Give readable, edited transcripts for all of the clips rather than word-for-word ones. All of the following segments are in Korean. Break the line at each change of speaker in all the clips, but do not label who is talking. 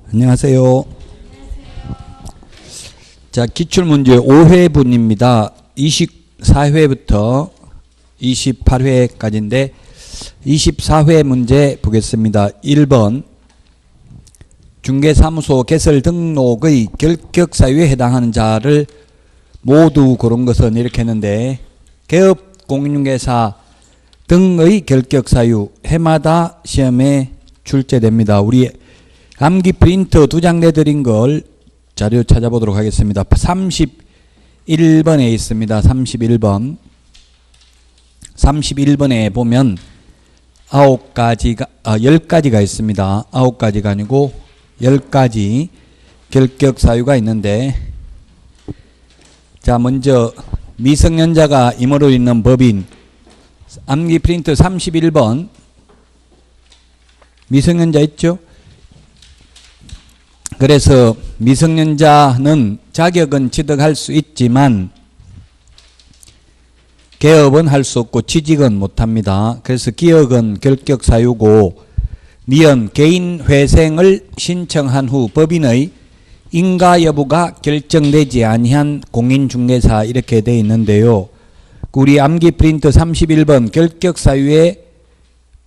안녕하세요. 자, 기출문제 5회분입니다. 24회부터 28회까지인데 24회 문제 보겠습니다. 1번 중개사무소 개설 등록의 결격사유에 해당하는 자를 모두 고른 것은 이렇게 했는데, 개업 공인중개사 등의 결격사유 해마다 시험에 출제됩니다. 우리 암기 프린터 2장 내드린 걸 자료 찾아보도록 하겠습니다. 31번에 있습니다. 31번. 31번에 보면 10가지가 있습니다. 9가지가 아니고 10가지 결격사유가 있는데, 자, 먼저 미성년자가 임의로 있는 법인 암기 프린터 31번 미성년자 있죠? 그래서 미성년자는 자격은 취득할 수 있지만 개업은 할 수 없고 취직은 못합니다. 그래서 기업은 결격사유고, 미연 개인 회생을 신청한 후 법인의 인가 여부가 결정되지 아니한 공인중개사 이렇게 되어 있는데요. 우리 암기 프린트 31번 결격사유에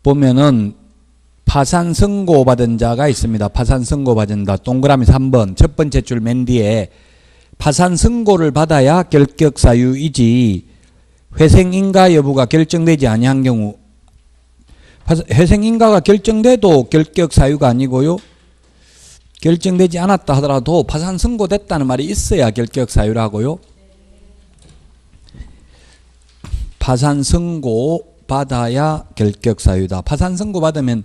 보면은 파산 선고받은 자가 있습니다. 파산 선고받은다. 동그라미 3번 첫 번째 줄 맨 뒤에 파산 선고를 받아야 결격사유이지, 회생인가 여부가 결정되지 아니한 경우, 회생인가가 결정돼도 결격사유가 아니고요, 결정되지 않았다 하더라도 파산 선고됐다는 말이 있어야 결격사유라고요. 파산 선고 받아야 결격사유다. 파산 선고 받으면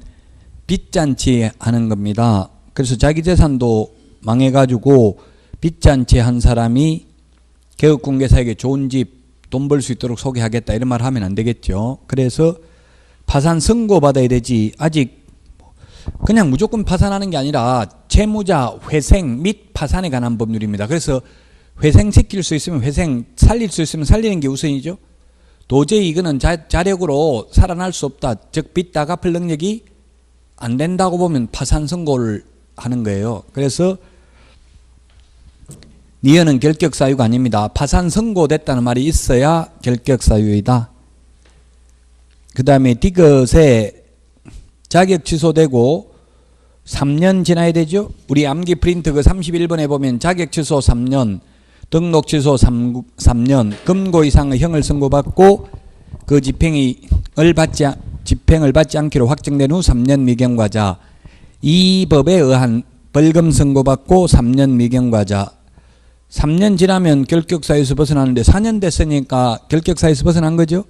빚잔치 하는 겁니다. 그래서 자기 재산도 망해가지고 빚잔치 한 사람이 개업공개사에게 좋은 집 돈 벌 수 있도록 소개하겠다 이런 말 하면 안 되겠죠. 그래서 파산 선고 받아야 되지, 아직 그냥 무조건 파산하는 게 아니라 채무자 회생 및 파산에 관한 법률입니다. 그래서 회생시킬 수 있으면 회생, 살릴 수 있으면 살리는 게 우선이죠. 도저히 이거는 자력으로 살아날 수 없다, 즉 빚 다 갚을 능력이 안 된다고 보면 파산 선고를 하는 거예요. 그래서 니은은 결격사유가 아닙니다. 파산 선고됐다는 말이 있어야 결격사유이다. 그 다음에 디귿에 자격 취소되고 3년 지나야 되죠. 우리 암기 프린트 그 31번에 보면 자격 취소 3년, 등록 취소 3년, 금고 이상의 형을 선고받고 그 집행을 받지 않기로 확정된 후 3년 미경과자, 이 법에 의한 벌금 선고받고 3년 미경과자. 3년 지나면 결격사유에서 벗어나는데 4년 됐으니까 결격사유에서 벗어난 거죠.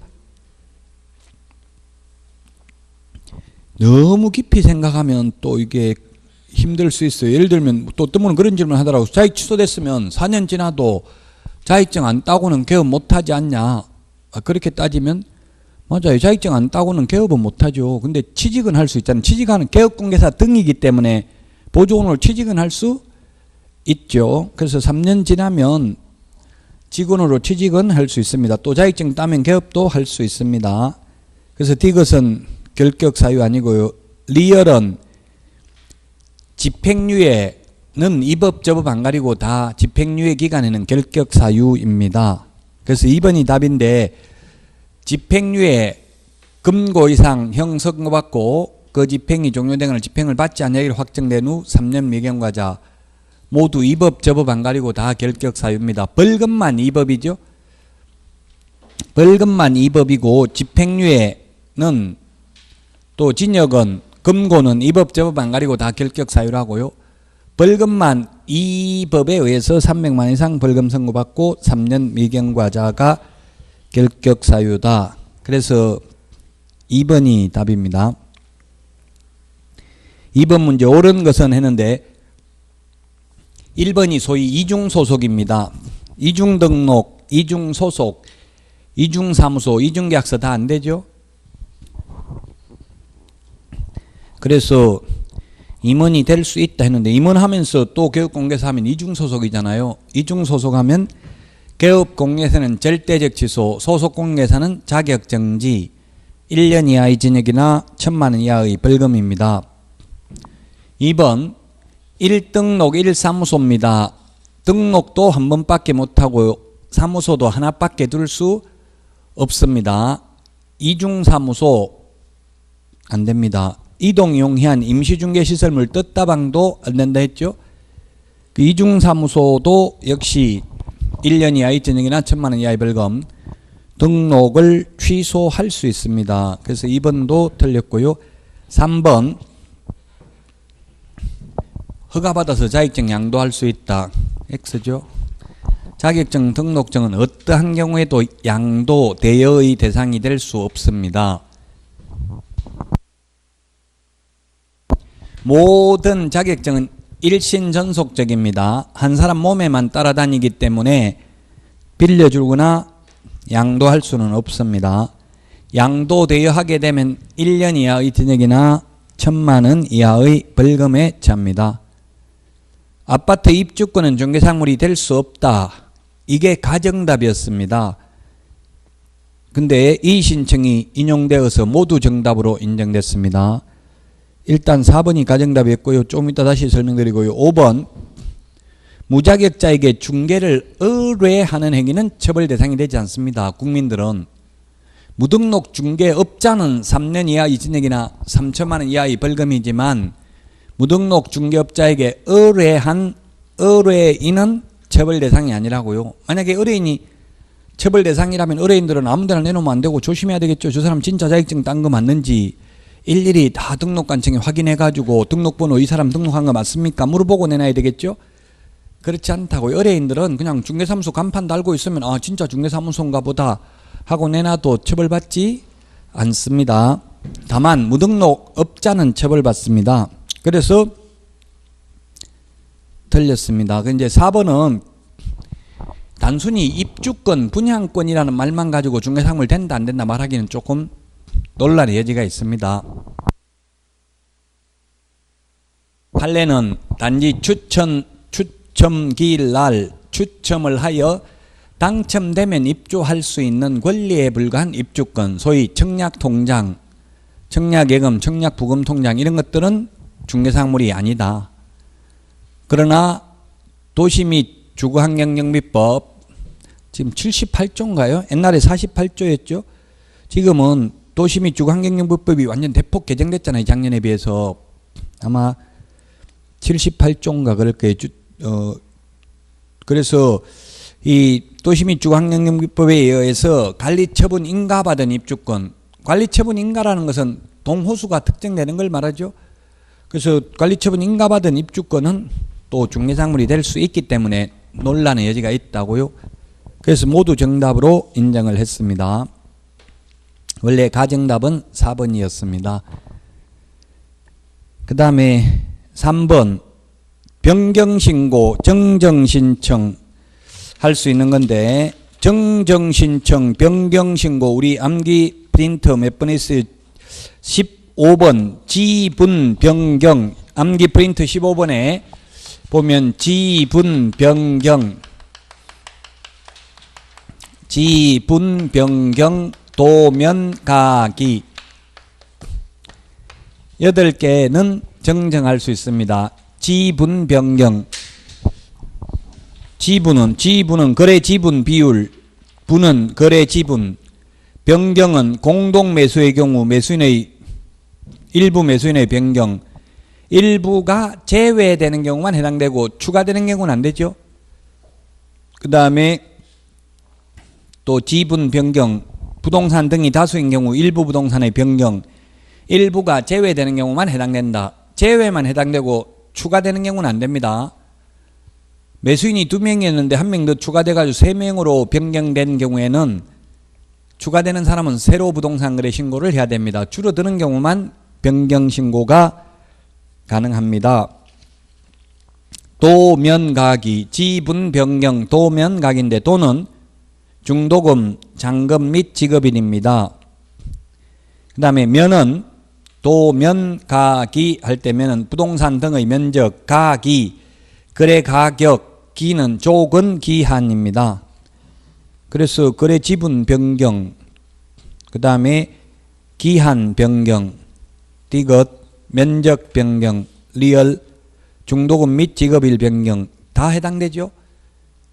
너무 깊이 생각하면 또 이게 힘들 수 있어요. 예를 들면 또 뜨문은 그런 질문 하더라고요. 자격 취소됐으면 4년 지나도 자격증 안 따고는 개업 못하지 않냐. 그렇게 따지면 맞아요. 자격증 안 따고는 개업은 못하죠. 근데 취직은 할 수 있잖아요. 취직하는 개업공개사 등이기 때문에 보조원으로 취직은 할 수 있죠. 그래서 3년 지나면 직원으로 취직은 할 수 있습니다. 또 자격증 따면 개업도 할 수 있습니다. 그래서 디귿은 결격사유 아니고요. 리얼은 집행유예는 이 법 저 법 안 가리고 다 집행유예 기간에는 결격사유입니다. 그래서 2번이 답인데, 집행유예 금고 이상 형 선고받고 그 집행이 종료되거나 집행을 받지 않냐기로 확정된 후 3년 미경과자, 모두 이 법 저 법 안 가리고 다 결격사유입니다. 벌금만 2법이죠. 벌금만 2법이고 집행유예는 또 징역은 금고는 이 법 저 법 안 가리고 다 결격사유라고요. 벌금만 이 법에 의해서 300만 원 이상 벌금 선고받고 3년 미경과자가 결격사유다. 그래서 2번이 답입니다. 2번 문제 옳은 것은 했는데, 1번이 소위 이중소속입니다. 이중등록, 이중소속, 이중사무소, 이중계약서 다 안 되죠. 그래서 임원이 될 수 있다 했는데, 임원하면서 또 개업공개사 하면 이중소속이잖아요. 이중소속하면 개업공개사는 절대적 취소, 소속공개사는 자격정지, 1년 이하의 징역이나 1,000만 원 이하의 벌금입니다. 2번 1등록 1사무소입니다. 등록도 한 번밖에 못하고 사무소도 하나밖에 둘 수 없습니다. 이중사무소 안 됩니다. 이동용해한 임시중개시설물 떴다방도 안 된다 했죠. 그 이중사무소도 역시 1년 이하의 전역이나 1,000만 원 이하의 벌금, 등록을 취소할 수 있습니다. 그래서 2번도 틀렸고요. 3번 허가받아서 자격증 양도할 수 있다. X죠. 자격증 등록증은 어떠한 경우에도 양도 대여의 대상이 될 수 없습니다. 모든 자격증은 일신전속적입니다. 한 사람 몸에만 따라다니기 때문에 빌려주거나 양도할 수는 없습니다. 양도 대여하게 되면 1년 이하의 징역이나 1,000만 원 이하의 벌금에 처합니다. 아파트 입주권은 중개사물이 될 수 없다. 이게 가정답이었습니다. 근데 이 신청이 인용되어서 모두 정답으로 인정됐습니다. 일단 4번이 가정답이었고요. 좀 이따 다시 설명드리고요. 5번 무자격자에게 중개를 의뢰하는 행위는 처벌 대상이 되지 않습니다. 국민들은 무등록 중개업자는 3년 이하의 징역이나 3천만 원 이하의 벌금이지만 무등록 중개업자에게 의뢰한 의뢰인은 처벌 대상이 아니라고요. 만약에 의뢰인이 처벌 대상이라면 의뢰인들은 아무 데나 내놓으면 안 되고 조심해야 되겠죠. 저 사람 진짜 자격증 딴 거 맞는지 일일이 다 등록관청에 확인해가지고 등록번호 이 사람 등록한 거 맞습니까? 물어보고 내놔야 되겠죠. 그렇지 않다고요. 의뢰인들은 그냥 중개사무소 간판 달고 있으면 아 진짜 중개사무소인가 보다 하고 내놔도 처벌받지 않습니다. 다만 무등록업자는 처벌받습니다. 그래서 틀렸습니다. 이제 4번은 단순히 입주권, 분양권이라는 말만 가지고 중개사무소 된다 안 된다 말하기는 조금 논란의 여지가 있습니다. 판례는 단지 추첨기일 날 추첨을 하여 당첨되면 입주할 수 있는 권리에 불과한 입주권, 소위 청약통장, 청약예금, 청약부금통장 이런 것들은 중개사물이 아니다. 그러나 도시 및 주거환경정비법 지금 78조인가요? 옛날에 48조였죠. 지금은 도시 및 주거환경정비법이 완전 대폭 개정됐잖아요. 작년에 비해서. 아마 78조인가 그럴 거예요. 그래서 이 도시 및 주거환경정비법에 의해서 관리처분 인가받은 입주권, 관리처분 인가라는 것은 동호수가 특정되는 걸 말하죠. 그래서 관리처분 인가받은 입주권은 또 중개사물이 될 수 있기 때문에 논란의 여지가 있다고요. 그래서 모두 정답으로 인정을 했습니다. 원래 가정답은 4번이었습니다. 그 다음에 3번 변경신고, 정정신청 할 수 있는 건데 정정신청, 변경신고 우리 암기 프린터 몇 번 했어요? 15번 지분 변경 암기 프린트 15번에 보면 지분 변경 도면 가기 8개는 정정할 수 있습니다. 지분 변경 지분은 거래 지분 비율, 분은 거래 지분, 변경은 공동 매수의 경우 매수인의 일부 매수인의 변경, 일부가 제외되는 경우만 해당되고 추가되는 경우는 안 되죠. 그 다음에 또 지분 변경, 부동산 등이 다수인 경우 일부 부동산의 변경, 일부가 제외되는 경우만 해당된다. 제외만 해당되고 추가되는 경우는 안 됩니다. 매수인이 2명이었는데 1명 더 추가돼가지고 3명으로 변경된 경우에는 추가되는 사람은 새로 부동산 거래 신고를 해야 됩니다. 줄어드는 경우만 변경 신고가 가능합니다. 도면가기, 지분 변경, 도면가기인데 도는 중도금, 잔금 및 지급일입니다. 그 다음에 면은 도면가기 할 때 면은 부동산 등의 면적, 가기, 거래 가격, 기는 조건 기한입니다. 그래서 거래 지분 변경, 그 다음에 기한 변경, 디귿, 면적 변경, 리얼, 중도금 및 직업일 변경 다 해당되죠.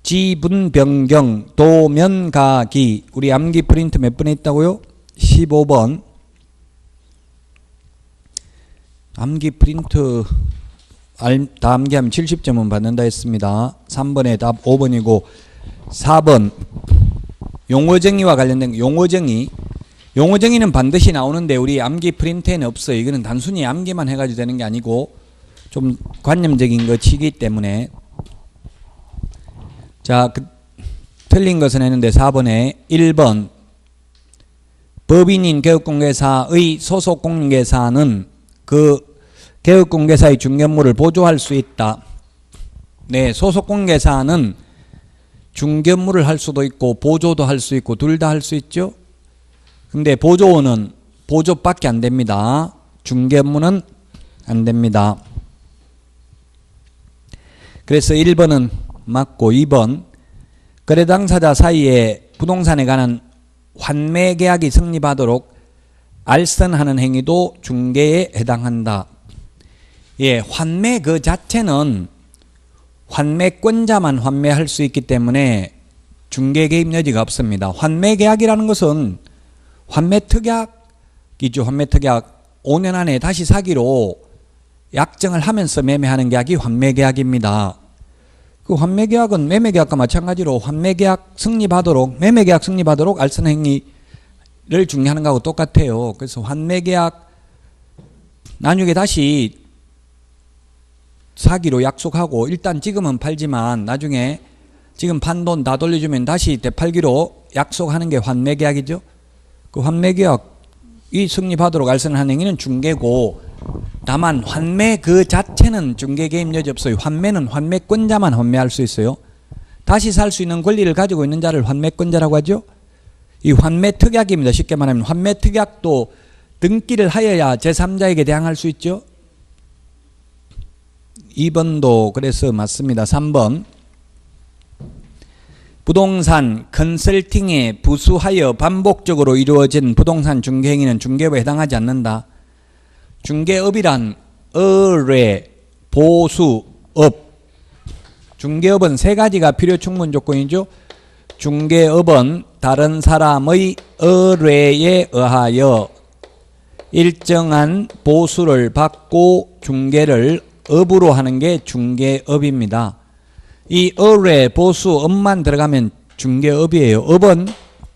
지분 변경, 도면 가기. 우리 암기 프린트 몇 번에 있다고요? 15번. 암기 프린트 다 암기하면 70점은 받는다 했습니다. 3번에 답 5번이고 4번 용어정의와 관련된 용어정의는 반드시 나오는데 우리 암기 프린트에는 없어요. 이거는 단순히 암기만 해가지고 되는 게 아니고 좀 관념적인 것이기 때문에. 자, 틀린 것은 했는데 4번에 1번 법인인 개업공개사의 소속공개사는 그 개업공개사의 중개업무를 보조할 수 있다. 네, 소속공개사는 중개업무를 할 수도 있고 보조도 할 수 있고 둘 다 할 수 있죠. 근데 보조는 보조밖에 안 됩니다. 중개업무는 안 됩니다. 그래서 1번은 맞고 2번 거래 당사자 사이에 부동산에 관한 환매 계약이 성립하도록 알선하는 행위도 중개에 해당한다. 예, 환매 그 자체는 환매권자만 환매할 수 있기 때문에 중개 개입 여지가 없습니다. 환매 계약이라는 것은 환매 특약이죠. 환매 특약 5년 안에 다시 사기로 약정을 하면서 매매하는 계약이 환매 계약입니다. 그 환매 계약은 매매 계약과 마찬가지로 환매 계약 성립하도록 매매 계약 성립하도록 알선 행위를 중개하는 거하고 똑같아요. 그래서 환매 계약 나중에 다시 사기로 약속하고 일단 지금은 팔지만 나중에 지금 판 돈 다 돌려주면 다시 되팔기로 약속하는 게 환매 계약이죠. 그 환매 계약이 성립하도록 알선하는 행위는 중개고 다만 환매 그 자체는 중개 개입 여지 없어요. 환매는 환매권자만 환매할 수 있어요. 다시 살 수 있는 권리를 가지고 있는 자를 환매권자라고 하죠. 이 환매 특약입니다. 쉽게 말하면 환매 특약도 등기를 하여야 제3자에게 대항할 수 있죠. 2번도 그래서 맞습니다. 3번 부동산 컨설팅에 부수하여 반복적으로 이루어진 부동산 중개행위는 중개업에 해당하지 않는다. 중개업이란 의뢰, 보수, 업. 중개업은 세 가지가 필요 충분 조건이죠. 중개업은 다른 사람의 의뢰에 의하여 일정한 보수를 받고 중개를 업으로 하는 게 중개업입니다. 이 의뢰, 보수, 업만 들어가면 중개업이에요. 업은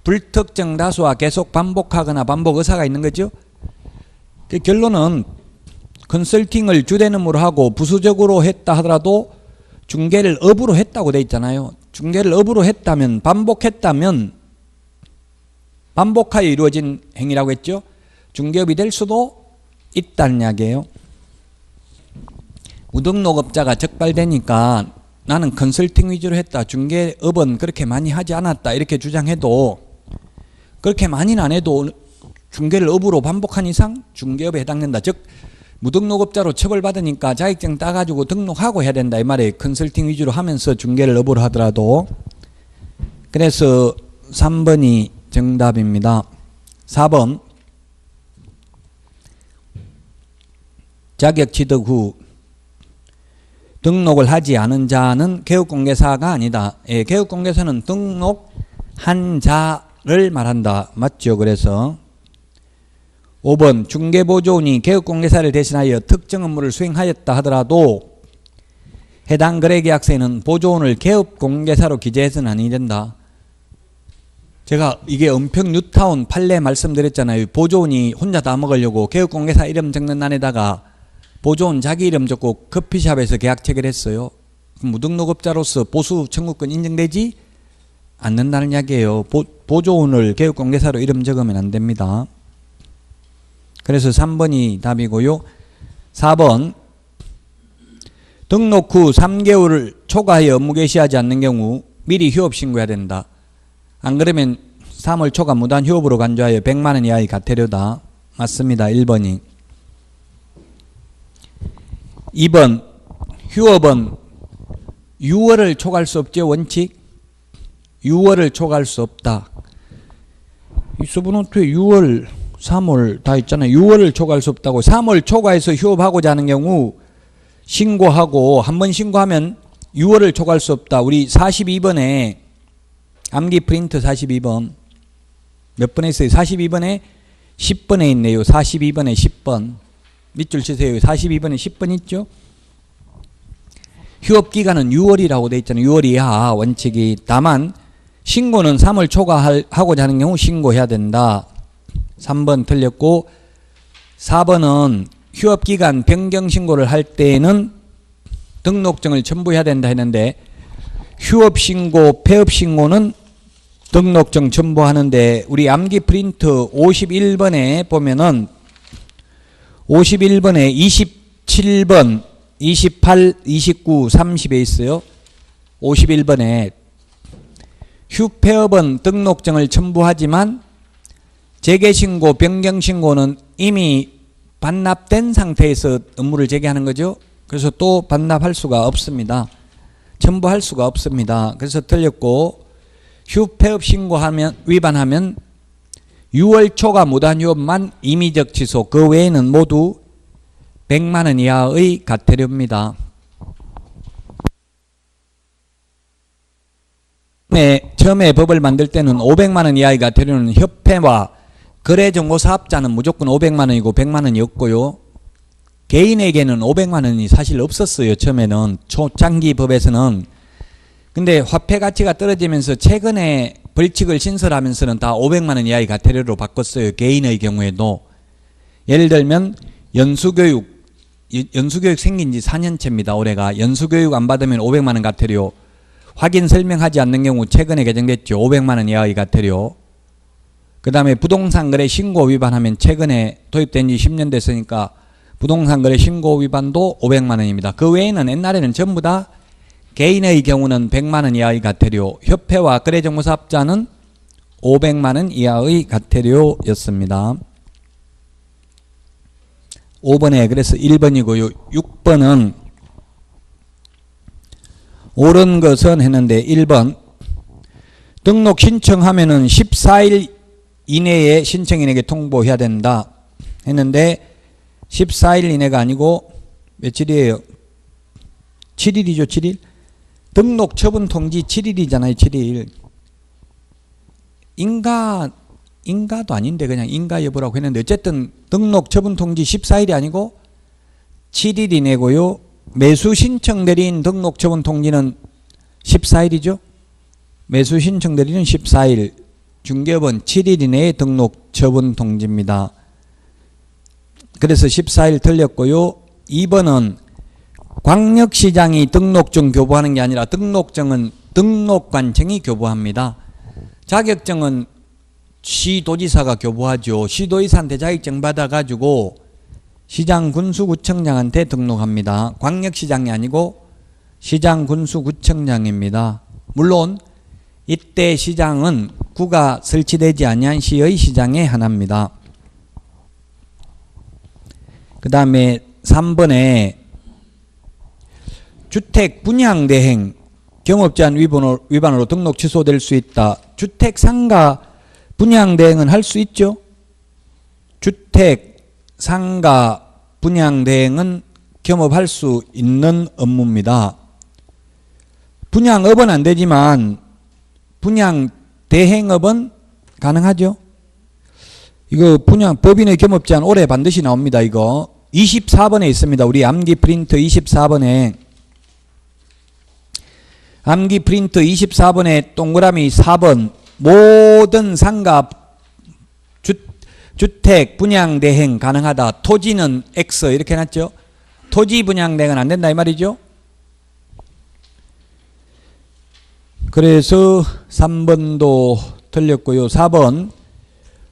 불특정 다수와 계속 반복하거나 반복 의사가 있는 거죠. 그 결론은 컨설팅을 주된 업무로 하고 부수적으로 했다 하더라도 중개를 업으로 했다고 돼 있잖아요. 중개를 업으로 했다면 반복했다면 반복하여 이루어진 행위라고 했죠. 중개업이 될 수도 있다는 이야기예요. 무등록업자가 적발되니까 나는 컨설팅 위주로 했다. 중개업은 그렇게 많이 하지 않았다. 이렇게 주장해도 그렇게 많이는 안 해도 중개를 업으로 반복한 이상 중개업에 해당된다. 즉 무등록업자로 처벌받으니까 자격증 따가지고 등록하고 해야 된다. 이 말에 컨설팅 위주로 하면서 중개를 업으로 하더라도. 그래서 3번이 정답입니다. 4번 자격 취득 후 등록을 하지 않은 자는 개업공개사가 아니다. 예, 개업공개사는 등록한 자를 말한다. 맞죠? 그래서 5번 중개보조원이 개업공개사를 대신하여 특정 업무를 수행하였다 하더라도 해당 거래계약서에는 보조원을 개업공개사로 기재해서는 아니 된다. 제가 이게 은평 뉴타운 판례 말씀드렸잖아요. 보조원이 혼자 다 먹으려고 개업공개사 이름 적는 난에다가 보조원 자기 이름 적고 커피숍에서 계약 체결했어요. 무등록업자로서 보수 청구권 인정되지 않는다는 이야기예요. 보조원을 개업공개사로 이름 적으면 안 됩니다. 그래서 3번이 답이고요. 4번 등록 후 3개월을 초과하여 업무 개시하지 않는 경우 미리 휴업 신고해야 된다. 안 그러면 3월 초과 무단 휴업으로 간주하여 100만 원 이하의 과태료다. 맞습니다. 1번이. 2번 휴업은 6월을 초과할 수 없죠. 원칙 6월을 초과할 수 없다. 이 서브노트에 6월 3월 다 있잖아요. 6월을 초과할 수 없다고. 3월 초과해서 휴업하고자 하는 경우 신고하고 한 번 신고하면 6월을 초과할 수 없다. 우리 42번에 암기 프린트 42번 몇 번에 있어요? 42번에 10번에 있네요. 42번에 10번 밑줄 치세요. 42번에 10번 있죠? 휴업기간은 6월이라고 되어 있잖아요. 6월 이하 원칙이. 다만 신고는 3월 초과하고자 하는 경우 신고해야 된다. 3번 틀렸고 4번은 휴업기간 변경 신고를 할 때에는 등록증을 첨부해야 된다 했는데 휴업신고, 폐업신고는 등록증 첨부하는데 우리 암기 프린트 51번에 보면은 51번에 27번, 28, 29, 30에 있어요. 51번에 휴폐업은 등록증을 첨부하지만 재개신고, 변경신고는 이미 반납된 상태에서 업무를 재개하는 거죠. 그래서 또 반납할 수가 없습니다. 첨부할 수가 없습니다. 그래서 틀렸고 휴폐업 신고하면 위반하면 6월 초과 무단휴업만 임의적 취소, 그 외에는 모두 100만 원 이하의 과태료입니다. 처음에 법을 만들 때는 500만 원 이하의 과태료는 협회와 거래정보사업자는 무조건 500만 원이고 100만 원이었고요. 개인에게는 500만 원이 사실 없었어요. 처음에는 초창기 법에서는. 근데 화폐 가치가 떨어지면서 최근에 벌칙을 신설하면서는 다 500만 원 이하의 과태료로 바꿨어요. 개인의 경우에도. 예를 들면 연수교육 생긴 지 4년째입니다. 올해가. 연수교육 안 받으면 500만 원 과태료. 확인 설명하지 않는 경우 최근에 개정됐죠. 500만 원 이하의 과태료. 그 다음에 부동산 거래 신고 위반하면 최근에 도입된 지 10년 됐으니까 부동산 거래 신고 위반도 500만 원입니다. 그 외에는 옛날에는 전부 다 개인의 경우는 100만 원 이하의 과태료, 협회와 거래정보사업자는 500만 원 이하의 과태료였습니다. 5번에 그래서 1번이고요. 6번은 옳은 것은 했는데 1번 등록 신청하면은 14일 이내에 신청인에게 통보해야 된다 했는데 14일 이내가 아니고 며칠이에요? 7일이죠. 7일. 등록 처분 통지 7일이잖아요. 7일. 인가도 아닌데 그냥 인가 여부라고 했는데 어쨌든 등록 처분 통지 14일이 아니고 7일 이내고요. 매수 신청 내린 등록 처분 통지는 14일이죠. 매수 신청 내리는 14일. 중개업은 7일 이내에 등록 처분 통지입니다. 그래서 14일 틀렸고요. 2번은 광역시장이 등록증 교부하는 게 아니라 등록증은 등록관청이 교부합니다. 자격증은 시도지사가 교부하죠. 시도지사한테 자격증 받아가지고 시장, 군수, 구청장한테 등록합니다. 광역시장이 아니고 시장, 군수, 구청장입니다. 물론 이때 시장은 구가 설치되지 아니한 시의 시장의 하나입니다. 그 다음에 3번에 주택 분양대행 경업제한 위반으로 등록 취소될 수 있다. 주택 상가 분양대행은 할 수 있죠. 주택 상가 분양대행은 겸업할 수 있는 업무입니다. 분양업은 안 되지만 분양대행업은 가능하죠. 이거 법인의 겸업제한 올해 반드시 나옵니다. 이거 24번에 있습니다. 우리 암기 프린트 24번에 암기 프린트 24번에 동그라미 4번 모든 상가 주택 분양대행 가능하다. 토지는 X 이렇게 해놨죠. 토지 분양대행은 안 된다 이 말이죠. 그래서 3번도 틀렸고요. 4번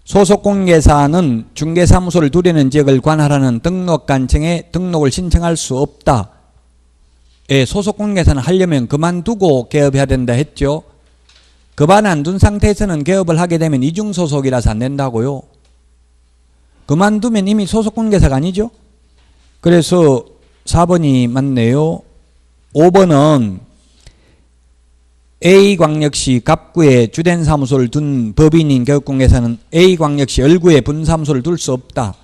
소속공개사는 중개사무소를 두려는 지역을 관할하는 등록관청에 등록을 신청할 수 없다. 예, 소속공개사는 하려면 그만두고 개업해야 된다 했죠. 그만 안 둔 상태에서는 개업을 하게 되면 이중소속이라서 안 된다고요. 그만두면 이미 소속공개사가 아니죠. 그래서 4번이 맞네요. 5번은 A광역시 갑구에 주된 사무소를 둔 법인인 개업공개사는 A광역시 열구에 분사무소를 둘 수 없다.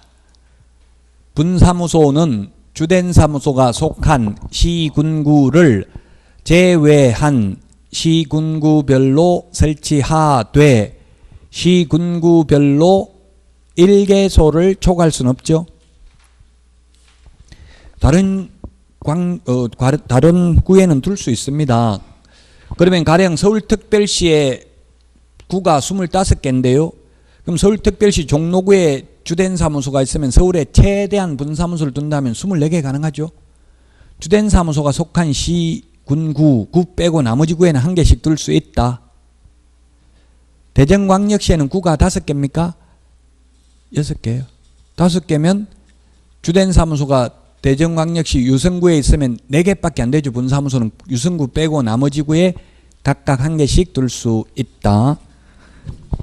분사무소는 주된 사무소가 속한 시군구를 제외한 시군구별로 설치하되 시군구별로 1개소를 초과할 수는 없죠. 다른 구에는 둘 수 있습니다. 그러면 가령 서울특별시에 구가 25개인데요. 그럼 서울특별시 종로구에 주된 사무소가 있으면 서울에 최대한 분사무소를 둔다면 24개 가능하죠. 주된 사무소가 속한 시, 군구, 구 빼고 나머지 구에는 1개씩 둘 수 있다. 대전광역시에는 구가 5개입니까? 6개예요. 5개면 주된 사무소가 대전광역시 유성구에 있으면 4개밖에 안 되죠. 분사무소는 유성구 빼고 나머지 구에 각각 1개씩 둘 수 있다.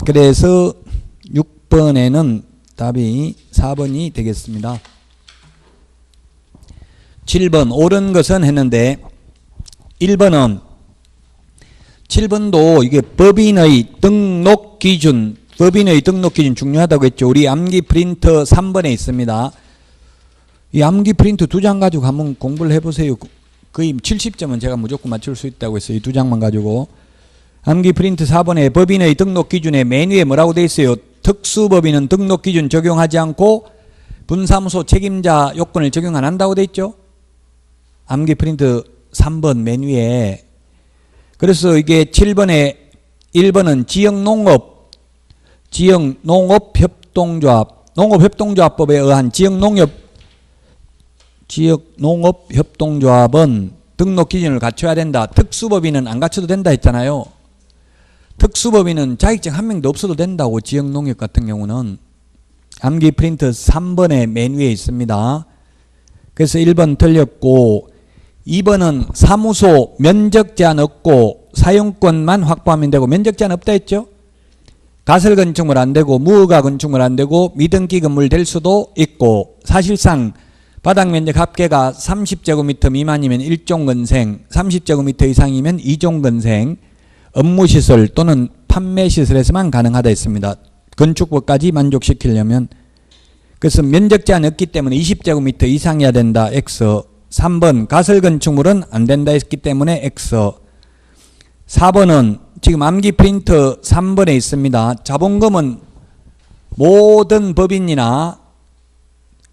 그래서 6번에는 답이 4번이 되겠습니다. 7번 옳은 것은 했는데 1번은 7번도 이게 법인의 등록 기준 중요하다고 했죠. 우리 암기 프린터 3번에 있습니다. 이 암기 프린터 2장 가지고 한번 공부를 해보세요. 거의 70점은 제가 무조건 맞출 수 있다고 했어요. 이 2장만 가지고. 암기 프린트 4번에 법인의 등록 기준에 맨 위에 뭐라고 돼 있어요? 특수법인은 등록 기준 적용하지 않고 분사무소 책임자 요건을 적용 안 한다고 돼 있죠? 암기 프린트 3번 맨 위에. 그래서 이게 7번에 1번은 지역농업협동조합법에 의한 지역농업협동조합은 등록 기준을 갖춰야 된다. 특수법인은 안 갖춰도 된다 했잖아요. 특수법인은 자격증 한 명도 없어도 된다고. 지역농협 같은 경우는. 암기 프린트 3번에 맨 위에 있습니다. 그래서 1번 틀렸고 2번은 사무소 면적 제한 없고 사용권만 확보하면 되고 면적 제한 없다 했죠. 가설 건축물 안 되고 무허가 건축물 안 되고 미등기 건물 될 수도 있고 사실상 바닥 면적 합계가 30제곱미터 미만이면 1종 건생, 30제곱미터 이상이면 2종 건생, 업무시설 또는 판매시설에서만 가능하다 했습니다. 건축법까지 만족시키려면. 그래서 면적 제한 없기 때문에 20제곱미터 이상이어야 된다. X. 3번 가설 건축물은 안 된다 했기 때문에 X. 4번은 지금 암기 프린터 3번에 있습니다. 자본금은 모든 법인이나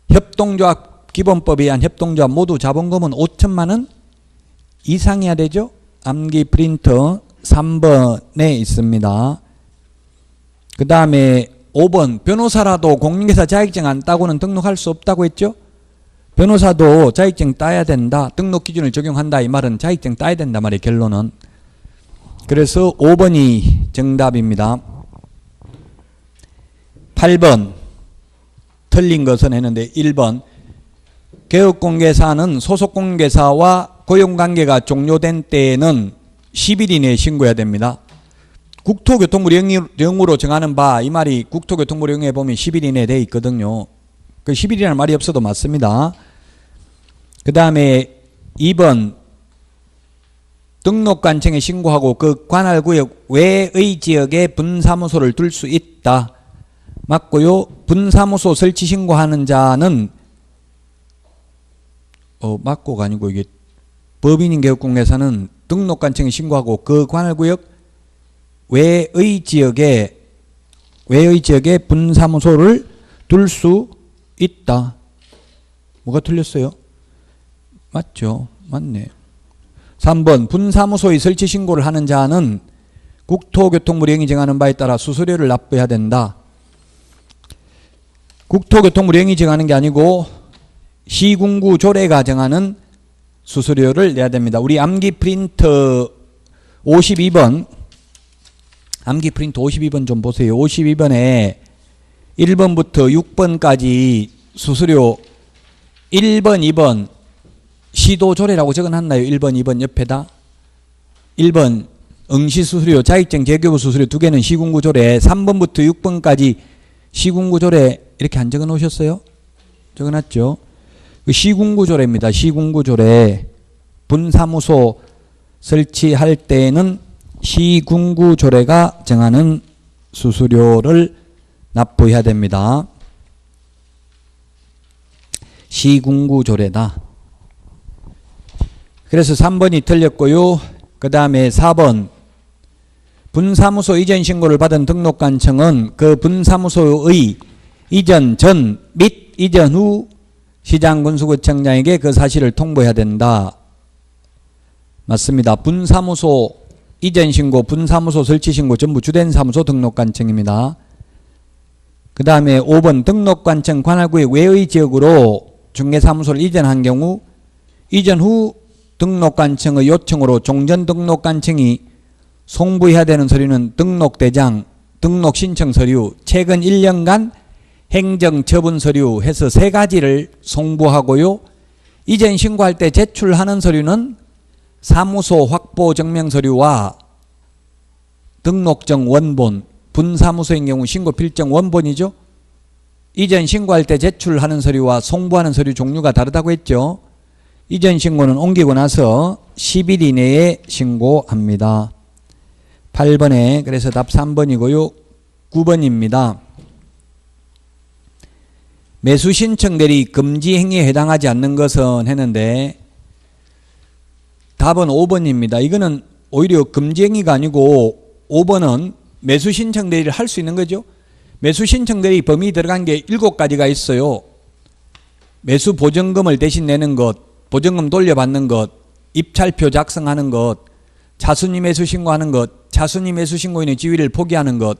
협동조합 기본법에 의한 협동조합 모두 자본금은 5천만 원 이상이어야 되죠. 암기 프린터 3번에 있습니다. 그 다음에 5번 변호사라도 공인중개사 자격증 안 따고는 등록할 수 없다고 했죠. 변호사도 자격증 따야 된다. 등록 기준을 적용한다. 이 말은 자격증 따야 된다 말이에요. 결론은. 그래서 5번이 정답입니다. 8번 틀린 것은 했는데 1번 개업공개사는 소속공개사와 고용관계가 종료된 때에는 10일 이내에 신고해야 됩니다. 국토교통부령으로 정하는 바 이 말이 국토교통부령에 보면 10일 이내에 돼 있거든요. 그 10일이라는 말이 없어도 맞습니다. 그 다음에 2번 등록관청에 신고하고 그 관할구역 외의 지역에 분사무소를 둘 수 있다. 맞고요. 분사무소 설치 신고하는 자는 맞고가 아니고 이게 법인인 개업공개사는 등록관청에 신고하고 그 관할구역 외의 지역에 분사무소를 둘 수 있다. 뭐가 틀렸어요? 맞죠? 맞네. 3번 분사무소의 설치 신고를 하는 자는 국토교통부령이 정하는 바에 따라 수수료를 납부해야 된다. 국토교통부령이 정하는 게 아니고 시군구 조례가 정하는 수수료를 내야 됩니다. 우리 암기 프린터 52번 암기 프린터 52번 좀 보세요. 52번에 1번부터 6번까지 수수료 1번, 2번 시도조례라고 적어놨나요? 1번, 2번 옆에다. 1번 응시수수료, 자격증 재교부 수수료 2개는 시군구조례, 3번부터 6번까지 시군구조례 이렇게 안 적어놓으셨어요? 적어놨죠? 그 시군구조례입니다. 시군구조례. 분사무소 설치할 때는 시군구조례가 정하는 수수료를 납부해야 됩니다. 시군구조례다. 그래서 3번이 틀렸고요. 그 다음에 4번 분사무소 이전 신고를 받은 등록관청은 그 분사무소의 이전 전 및 이전 후 시장군수구청장에게 그 사실을 통보해야 된다. 맞습니다. 분사무소 이전 신고, 분사무소 설치 신고 전부 주된 사무소 등록관청입니다. 그 다음에 5번 등록관청 관할구역 외의 지역으로 중개사무소를 이전한 경우 이전 후 등록관청의 요청으로 종전등록관청이 송부해야 되는 서류는 등록대장, 등록신청서류, 최근 1년간 행정처분서류 해서 3가지를 송부하고요. 이전 신고할 때 제출하는 서류는 사무소 확보증명서류와 등록증 원본, 분사무소인 경우 신고필증 원본이죠. 이전 신고할 때 제출하는 서류와 송부하는 서류 종류가 다르다고 했죠. 이전 신고는 옮기고 나서 10일 이내에 신고합니다. 8번에 그래서 답 3번이고요. 9번입니다. 매수 신청 대리 금지 행위에 해당하지 않는 것은 했는데 답은 5번입니다. 이거는 오히려 금지 행위가 아니고 5번은 매수 신청 대리를 할 수 있는 거죠. 매수 신청 대리 범위 들어간 게 7가지가 있어요. 매수 보증금을 대신 내는 것, 보증금 돌려받는 것, 입찰표 작성하는 것, 차순위 매수 신고하는 것, 차순위 매수 신고인의 지위를 포기하는 것,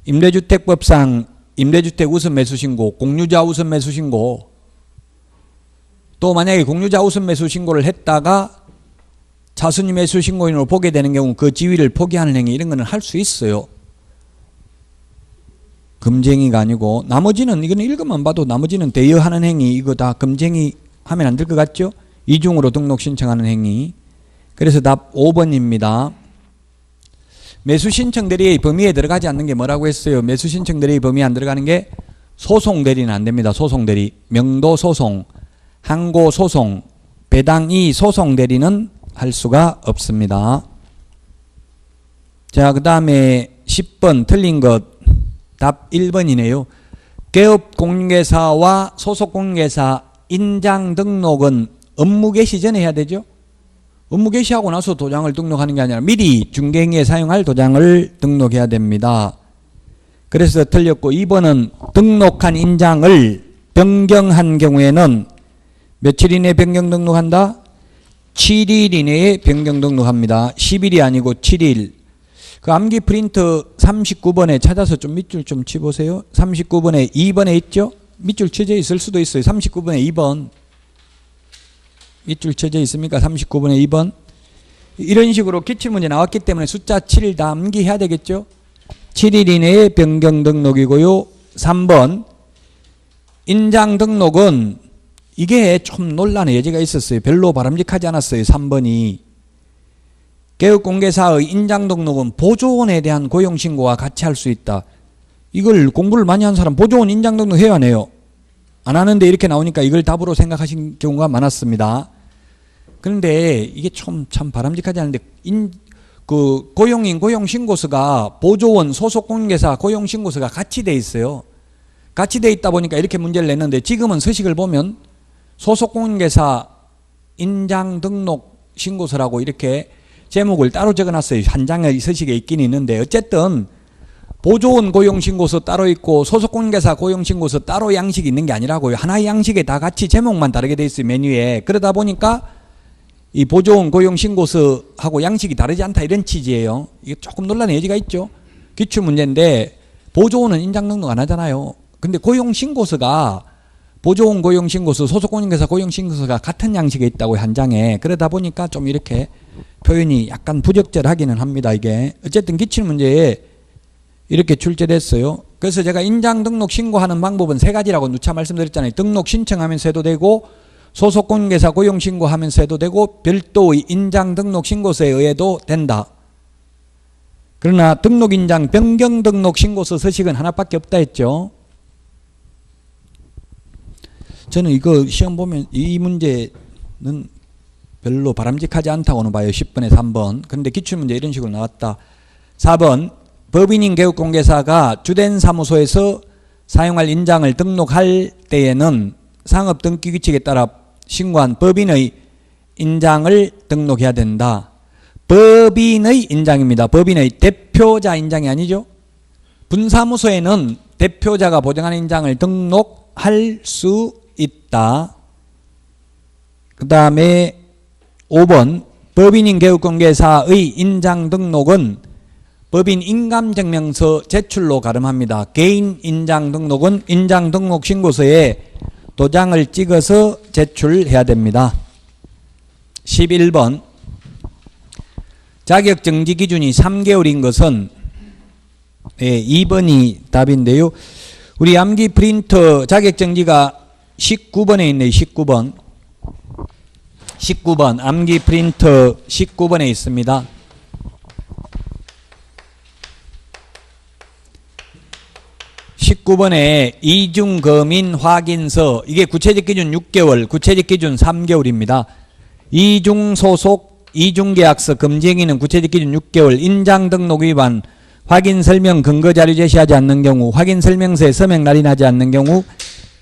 임대주택법상 임대주택 우선 매수 신고, 공유자 우선 매수 신고, 또 만약에 공유자 우선 매수 신고를 했다가 차순위 매수 신고인으로 보게 되는 경우 그 지위를 포기하는 행위 이런 거는 할 수 있어요. 금지 행위가 아니고 나머지는 이거는 읽으면 봐도 나머지는 대여하는 행위 이거 다 금지 행위 하면 안 될 것 같죠? 이중으로 등록 신청하는 행위. 그래서 답 5번입니다. 매수신청 대리의 범위에 들어가지 않는 게 뭐라고 했어요? 매수신청 대리의 범위에 안 들어가는 게 소송 대리는 안 됩니다. 소송 대리. 명도 소송, 항고 소송, 배당이 소송 대리는 할 수가 없습니다. 자, 그 다음에 10번 틀린 것 답 1번이네요. 개업 공인중개사와 소속 공인중개사 인장 등록은 업무 개시 전에 해야 되죠? 업무 개시하고 나서 도장을 등록하는 게 아니라 미리 중개행위에 사용할 도장을 등록해야 됩니다. 그래서 틀렸고 2번은 등록한 인장을 변경한 경우에는 며칠 이내에 변경 등록한다? 7일 이내에 변경 등록합니다. 10일이 아니고 7일. 그 암기 프린트 39번에 찾아서 좀 밑줄 좀 치보세요. 39번에 2번에 있죠? 밑줄 쳐져 있을 수도 있어요. 39번에 2번. 밑줄 쳐져 있습니까? 39번에 2번. 이런 식으로 기출문제 나왔기 때문에 숫자 7을 다 암기해야 되겠죠? 7일 이내에 변경 등록이고요. 3번 인장 등록은 이게 좀 논란의 여지가 있었어요. 별로 바람직하지 않았어요. 3번이. 개업공개사의 인장 등록은 보조원에 대한 고용신고와 같이 할 수 있다. 이걸 공부를 많이 한 사람 보조원 인장 등록 해야 하네요. 안 하는데 이렇게 나오니까 이걸 답으로 생각하신 경우가 많았습니다. 그런데 이게 참 바람직하지 않은데 그 고용인 고용신고서가 보조원 소속공개사 고용신고서가 같이 돼 있어요. 같이 돼 있다 보니까 이렇게 문제를 냈는데 지금은 서식을 보면 소속공개사 인장 등록 신고서라고 이렇게 제목을 따로 적어놨어요. 한 장의 서식에 있긴 있는데 어쨌든 보조원 고용신고서 따로 있고 소속공개사 고용신고서 따로 양식이 있는 게 아니라고요. 하나의 양식에 다 같이 제목만 다르게 돼 있어요. 메뉴에. 그러다 보니까 이 보조원 고용신고서하고 양식이 다르지 않다 이런 취지예요. 이게 조금 논란의 여지가 있죠. 기출문제인데 보조원은 인장 등록 안 하잖아요. 근데 고용신고서가 보조원 고용신고서 소속공인회사 고용신고서가 같은 양식에 있다고 한 장에. 그러다 보니까 좀 이렇게 표현이 약간 부적절하기는 합니다. 이게 어쨌든 기출문제에 이렇게 출제됐어요. 그래서 제가 인장 등록 신고하는 방법은 3가지라고 누차 말씀드렸잖아요. 등록 신청하면서 해도 되고 소속공인회사 고용신고하면서 해도 되고 별도의 인장 등록 신고서에 의해도 된다. 그러나 등록인장 변경 등록 신고서 서식은 하나밖에 없다 했죠. 저는 이거 시험 보면 이 문제는 별로 바람직하지 않다고는 봐요. 10번에 3번. 그런데 기출문제 이런 식으로 나왔다. 4번 법인인 개업공개사가 주된 사무소에서 사용할 인장을 등록할 때에는 상업등기규칙에 따라 신고한 법인의 인장을 등록해야 된다. 법인의 인장입니다. 법인의 대표자 인장이 아니죠. 분사무소에는 대표자가 보증하는 인장을 등록할 수 있다. 그 다음에 5번 법인인 개업공개사의 인장 등록은 법인 인감증명서 제출로 가름합니다. 개인 인장 등록은 인장 등록 신고서에 도장을 찍어서 제출해야 됩니다. 11번 자격정지 기준이 3개월인 것은 2번이 답인데요. 우리 암기 프린터 자격정지가 19번에 있네요. 19번 암기 프린터 19번에 있습니다. (19번에) 이중검인 확인서, 이게 구체적 기준 6개월, 구체적 기준 3개월입니다. 이중소속, 이중계약서 금지행위는 구체적 기준 6개월, 인장등록 위반, 확인설명 근거자료 제시하지 않는 경우, 확인설명서에 서명 날인하지 않는 경우,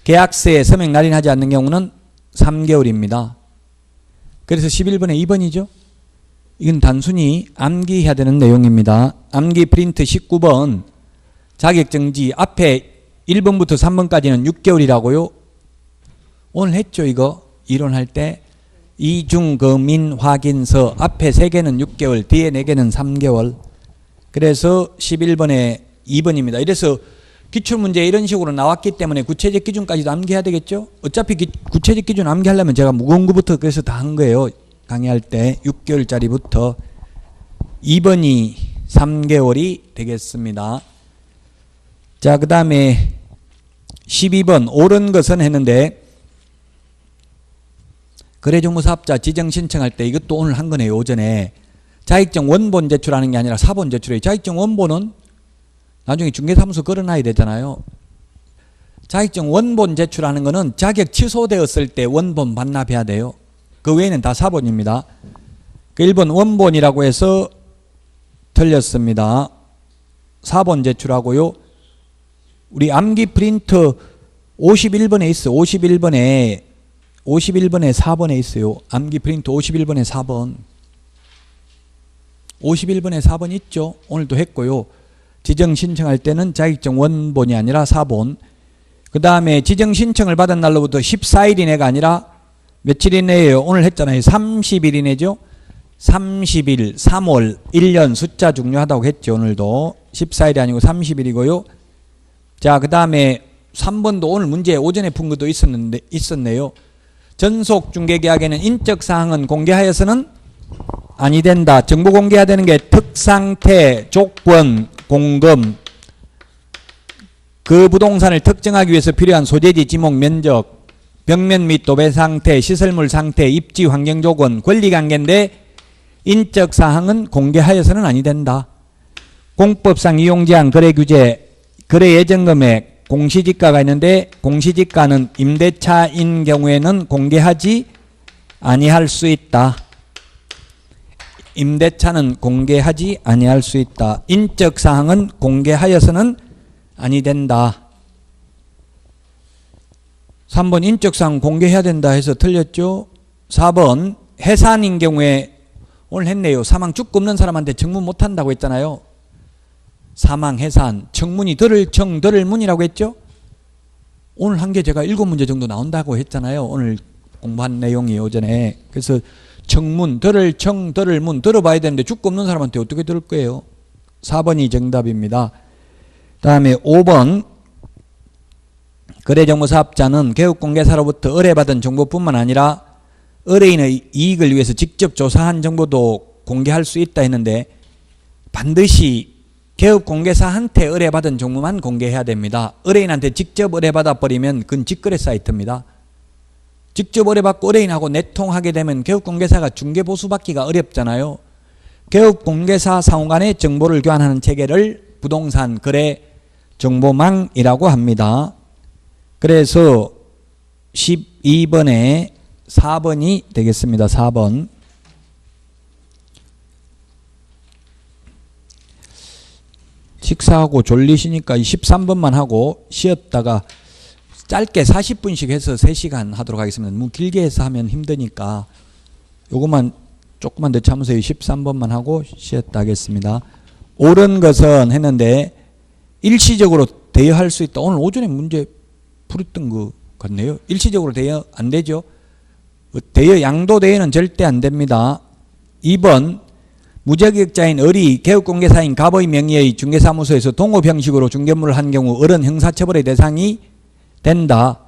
계약서에 서명 날인하지 않는 경우는 3개월입니다. 그래서 11번에 2번이죠. 이건 단순히 암기해야 되는 내용입니다. 암기 프린트 19번 자격정지 앞에 1번부터 3번까지는 6개월이라고요. 오늘 했죠. 이거 이론할 때 이중검인 확인서 앞에 3개는 6개월, 뒤에 4개는 3개월. 그래서 11번에 2번입니다. 이래서 기출문제 이런 식으로 나왔기 때문에 구체적 기준까지도 암기해야 되겠죠. 어차피 구체적 기준 암기하려면 제가 무거운 거부터 그래서 다 한 거예요. 강의할 때 6개월짜리부터. 2번이 3개월이 되겠습니다. 자, 그 다음에 12번 옳은 것은 했는데 거래정보사업자 지정 신청할 때 이것도 오늘 한 거네요. 오전에 자격증 원본 제출하는 게 아니라 사본 제출해요. 자격증 원본은 나중에 중개사무소 걸어놔야 되잖아요. 자격증 원본 제출하는 거는 자격 취소되었을 때 원본 반납해야 돼요. 그 외에는 다 사본입니다. 그 1번 원본이라고 해서 틀렸습니다. 사본 제출하고요. 우리 암기 프린터 51번에 있어요. 51번에 4번에 있어요. 암기 프린터 51번에 4번. 51번에 4번 있죠. 오늘도 했고요. 지정 신청할 때는 자격증 원본이 아니라 사본. 그 다음에 지정 신청을 받은 날로부터 14일 이내가 아니라 며칠 이내예요? 오늘 했잖아요. 30일 이내죠. 30일, 3월, 1년 숫자 중요하다고 했죠. 오늘도 14일이 아니고 30일이고요. 자, 그 다음에 3번도 오늘 문제 오전에 푼 것도 있었네요. 전속 중개계약에는 인적 사항은 공개하여서는 아니 된다. 정보 공개해야 되는 게 특상태, 조건, 공금, 그 부동산을 특정하기 위해서 필요한 소재지, 지목, 면적, 벽면 및 도배 상태, 시설물 상태, 입지 환경 조건, 권리관계인데 인적 사항은 공개하여서는 아니 된다. 공법상 이용제한 거래 규제, 거래 예정 금액, 공시지가가 있는데 공시지가는 임대차인 경우에는 공개하지 아니할 수 있다. 임대차는 공개하지 아니할 수 있다. 인적 사항은 공개하여서는 아니 된다. 3번 인적 사항 공개해야 된다 해서 틀렸죠. 4번 해산인 경우에 오늘 했네요. 사망 죽고 없는 사람한테 청문 못한다고 했잖아요. 사망, 해산, 청문이 들을 청, 들을 문이라고 했죠. 오늘 한 게 제가 7문제 정도 나온다고 했잖아요. 오늘 공부한 내용이 오전에. 그래서 청문, 들을 청, 들을 문 들어봐야 되는데 죽고 없는 사람한테 어떻게 들을 거예요. 4번이 정답입니다. 다음에 5번 거래정보사업자는 개업공개사로부터 의뢰받은 정보뿐만 아니라 의뢰인의 이익을 위해서 직접 조사한 정보도 공개할 수 있다 했는데 반드시 개업공개사한테 의뢰받은 정보만 공개해야 됩니다. 의뢰인한테 직접 의뢰받아 버리면 그건 직거래 사이트입니다. 직접 의뢰받고 의뢰인하고 내통하게 되면 개업공개사가 중개보수받기가 어렵잖아요. 개업공개사 상호 간의 정보를 교환하는 체계를 부동산 거래 정보망이라고 합니다. 그래서 12번에 4번이 되겠습니다. 4번. 식사하고 졸리시니까 13번만 하고 쉬었다가 짧게 40분씩 해서 3시간 하도록 하겠습니다. 너무 길게 해서 하면 힘드니까 요것만 조금만 더 참으세요. 13번만 하고 쉬었다 하겠습니다. 옳은 것은 했는데 일시적으로 대여할 수 있다. 오늘 오전에 문제 풀었던 것 같네요. 일시적으로 대여 안 되죠. 대여 양도 대여는 절대 안 됩니다. 2번 무자격자인 을이 개업공개사인 갑의 명의의 중개사무소에서 동업 형식으로 중개물을 한 경우 을은 형사처벌의 대상이 된다.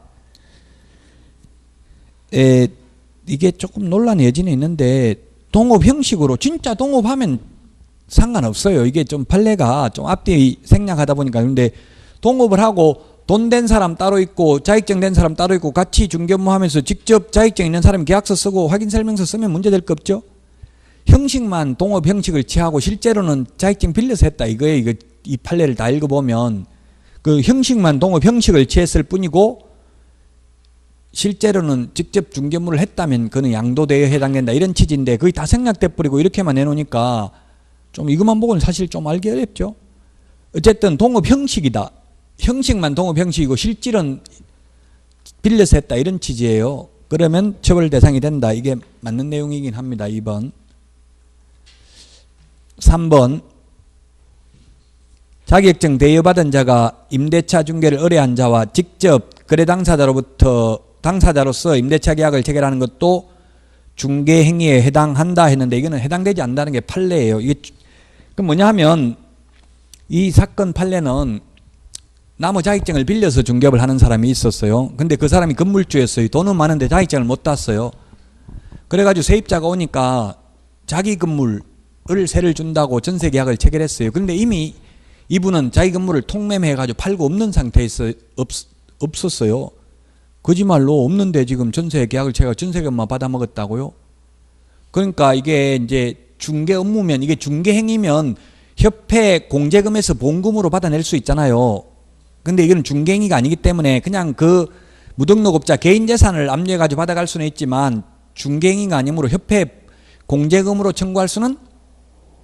이게 조금 논란의 여지는 있는데 동업 형식으로 진짜 동업하면 상관없어요. 이게 좀 판례가 좀 앞뒤 생략하다 보니까. 그런데 동업을 하고 돈 된 사람 따로 있고 자격증 된 사람 따로 있고 같이 중개업무 하면서 직접 자격증 있는 사람이 계약서 쓰고 확인설명서 쓰면 문제될 거 없죠. 형식만 동업 형식을 취하고 실제로는 자격증 빌려서 했다 이거예요. 이 판례를 다 읽어보면 그 형식만 동업 형식을 취했을 뿐이고 실제로는 직접 중개물을 했다면 그는 양도대여에 해당된다 이런 취지인데 거의 다 생략돼 버리고 이렇게만 해놓으니까 좀 이것만 보고는 사실 좀 알기 어렵죠. 어쨌든 동업 형식이다. 형식만 동업 형식이고 실질은 빌려서 했다 이런 취지예요. 그러면 처벌 대상이 된다. 이게 맞는 내용이긴 합니다. 2번. 3번 자격증 대여받은 자가 임대차 중개를 의뢰한 자와 직접 거래 당사자로서 임대차 계약을 체결하는 것도 중개 행위에 해당한다 했는데 이거는 해당되지 않는다는 게 판례예요. 이게 그럼 뭐냐 하면 이 사건 판례는 나무 자격증을 빌려서 중개업을 하는 사람이 있었어요. 근데 그 사람이 건물주였어요. 돈은 많은데 자격증을 못 땄어요. 그래가지고 세입자가 오니까 자기 건물을 세를 준다고 전세 계약을 체결했어요. 근데 이미 이분은 자기 건물을 통매매해가지고 팔고 없는 상태에서 없었어요. 거짓말로 없는데 지금 전세 계약을 제가 전세금만 받아먹었다고요? 그러니까 이게 이제 중개 업무면 이게 중개 행위면 협회 공제금에서 보험금으로 받아낼 수 있잖아요. 근데 이거는 중개 행위가 아니기 때문에 그냥 그 무등록업자 개인 재산을 압류해가지고 받아갈 수는 있지만 중개 행위가 아니므로 협회 공제금으로 청구할 수는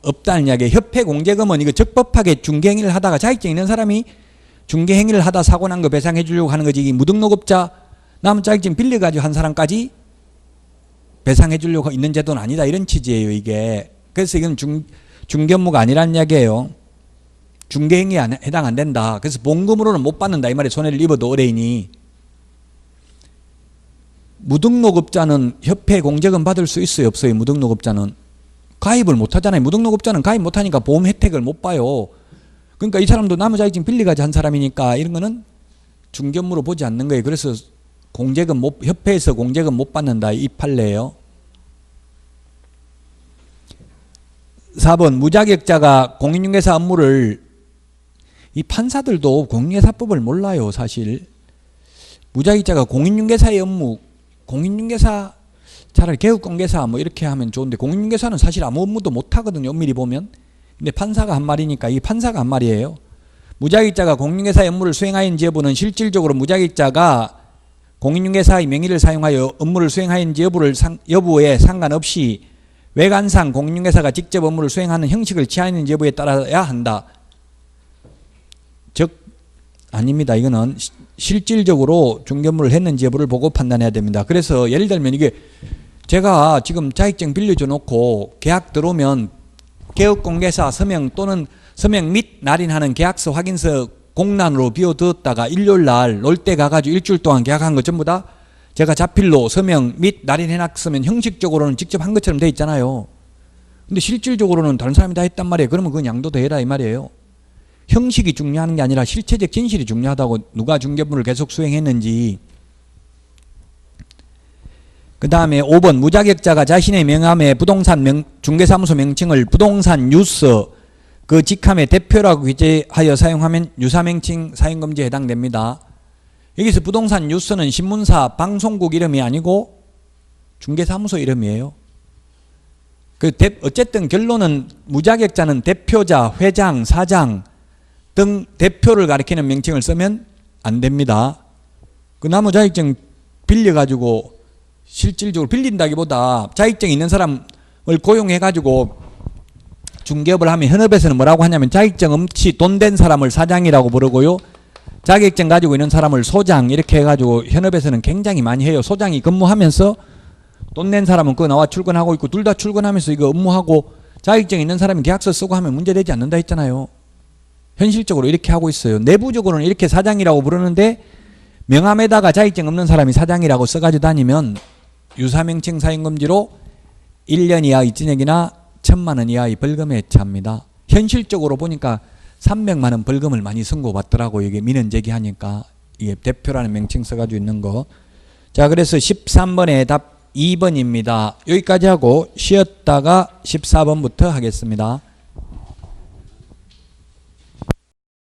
없다는 이야기예요. 협회 공제금은 이거 적법하게 중개 행위를 하다가 자격증 있는 사람이 중개 행위를 하다 사고 난 거 배상해 주려고 하는 거지. 이 무등록업자 남은 자격증 빌려가지고 한 사람까지 배상해 주려고 있는 제도는 아니다. 이런 취지예요, 이게. 그래서 이건 중개 업무가 아니라는 이야기예요. 중개 행위에 해당 안 된다. 그래서 보험금으로는 못 받는다. 이 말에 손해를 입어도 의뢰인이. 무등록업자는 협회 공제금 받을 수 있어요, 없어요? 무등록업자는 가입을 못 하잖아요. 무등록업자는 가입 못 하니까 보험 혜택을 못 봐요. 그러니까 이 사람도 나무 자격증 빌려가지고 한 사람이니까 이런 거는 중개 업무로 보지 않는 거예요. 그래서 공제금 협회에서 공제금 못 받는다. 이 판례예요. 4번 무자격자가 공인중개사 업무를 이 판사들도 공인중개사법을 몰라요. 사실 무자격자가 공인중개사의 업무 공인중개사 차라리 개업공개사 뭐 이렇게 하면 좋은데 공인중개사는 사실 아무 업무도 못 하거든요. 엄밀히 보면. 근데 판사가 한 말이니까 이 판사가 한 말이에요. 무자격자가 공인중개사의 업무를 수행하였는지 여부는 실질적으로 무자격자가 공인중개사의 명의를 사용하여 업무를 수행하였는지 여부에 상관없이 외관상 공인중개사가 직접 업무를 수행하는 형식을 취하였는지 여부에 따라야 한다. 즉 아닙니다. 이거는 실질적으로 중개업무를 했는지 여부를 보고 판단해야 됩니다. 그래서 예를 들면 이게 제가 지금 자격증 빌려줘 놓고 계약 들어오면 개업공개사 서명 또는 서명 및 날인하는 계약서 확인서 공란으로 비워두었다가 일요일날 놀 때 가가지고 일주일 동안 계약한 거 전부 다 제가 자필로 서명 및 날인해놨으면 형식적으로는 직접 한 것처럼 돼 있잖아요. 근데 실질적으로는 다른 사람이 다 했단 말이에요. 그러면 그건 양도대여라 이 말이에요. 형식이 중요한 게 아니라 실체적 진실이 중요하다고. 누가 중개업무를 계속 수행했는지. 그 다음에 5번 무자격자가 자신의 명함에 부동산 중개사무소 명칭을 부동산 뉴스 그 직함의 대표라고 기재하여 사용하면 유사명칭 사용금지에 해당됩니다. 여기서 부동산 뉴스는 신문사 방송국 이름이 아니고 중개사무소 이름이에요. 어쨌든 결론은 무자격자는 대표자, 회장, 사장 등 대표를 가리키는 명칭을 쓰면 안 됩니다. 그 나무 자격증 빌려가지고 실질적으로 빌린다기보다 자격증 있는 사람을 고용해가지고 중개업을 하면 현업에서는 뭐라고 하냐면 자격증 없이 돈 된 사람을 사장이라고 부르고요. 자격증 가지고 있는 사람을 소장 이렇게 해가지고 현업에서는 굉장히 많이 해요. 소장이 근무하면서 돈 낸 사람은 그거 나와 출근하고 있고 둘 다 출근하면서 이거 업무하고 자격증 있는 사람이 계약서 쓰고 하면 문제되지 않는다 했잖아요. 현실적으로 이렇게 하고 있어요. 내부적으로는 이렇게 사장이라고 부르는데 명함에다가 자격증 없는 사람이 사장이라고 써가지고 다니면 유사명칭 사용금지로 1년 이하의 징역이나 1,000만 원 이하의 벌금에 처합니다. 현실적으로 보니까 300만 원 벌금을 많이 선고받더라고. 이게 민원 제기하니까 이게 대표라는 명칭 써가지고 있는 거. 자, 그래서 13번의 답 2번입니다. 여기까지 하고 쉬었다가 14번부터 하겠습니다.